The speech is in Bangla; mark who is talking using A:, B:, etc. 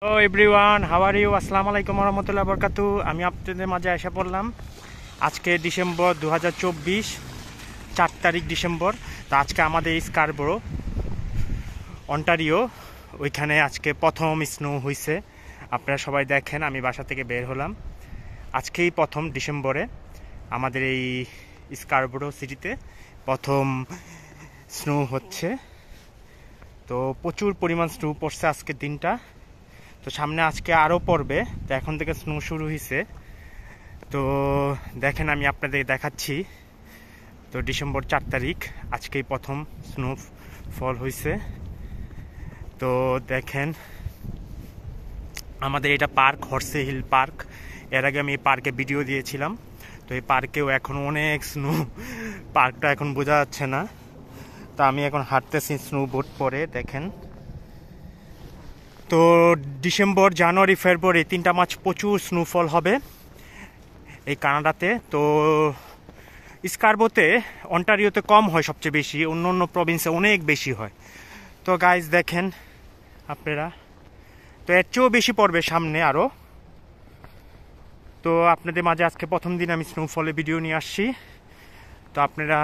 A: Hello everyone, how are you? আসসালামু আলাইকুম রহমতুল্লাহ বরকাতু। আমি আপনাদের মাঝে এসে পড়লাম আজকে ডিসেম্বর 2024, 4 তারিখ ডিসেম্বর। তো আজকে আমাদের স্কারবোরো অন্টারিও ওইখানে আজকে প্রথম স্নো হয়েছে। আপনারা সবাই দেখেন, আমি বাসা থেকে বের হলাম আজকেই প্রথম ডিসেম্বরে আমাদের এই স্কারবোরো সিটিতে প্রথম স্নো হচ্ছে। তো প্রচুর পরিমাণ স্নো পড়ছে আজকের দিনটা। তো সামনে আজকে আরও পড়বে। তো এখন থেকে স্নো শুরু হয়েছে। তো দেখেন, আমি আপনাদের দেখাচ্ছি। তো ডিসেম্বর 4 তারিখ আজকেই প্রথম স্নো ফল হয়েছে। তো দেখেন, আমাদের এটা পার্ক, হর্সে হিল পার্ক। এর আগে আমি এই পার্কে ভিডিও দিয়েছিলাম। তো এই পার্কেও এখন অনেক স্নো, পার্কটা এখন বোঝা যাচ্ছে না। তো আমি এখন হাঁটতেছি স্নো বোট পরে। দেখেন, তো ডিসেম্বর, জানুয়ারি, ফেব্রুয়ারি 3টা মাস প্রচুর স্নোফল হবে এই কানাডাতে। তো স্কারবোতে, অন্টারিওতে কম হয় সবচেয়ে বেশি, অন্য অন্য প্রভিন্সে অনেক বেশি হয়। তো গাইজ দেখেন আপনারা, তো এর চেয়েও বেশি পড়বে সামনে আরও। তো আপনাদের মাঝে আজকে প্রথম দিন আমি স্নোফলের ভিডিও নিয়ে আসছি। তো আপনারা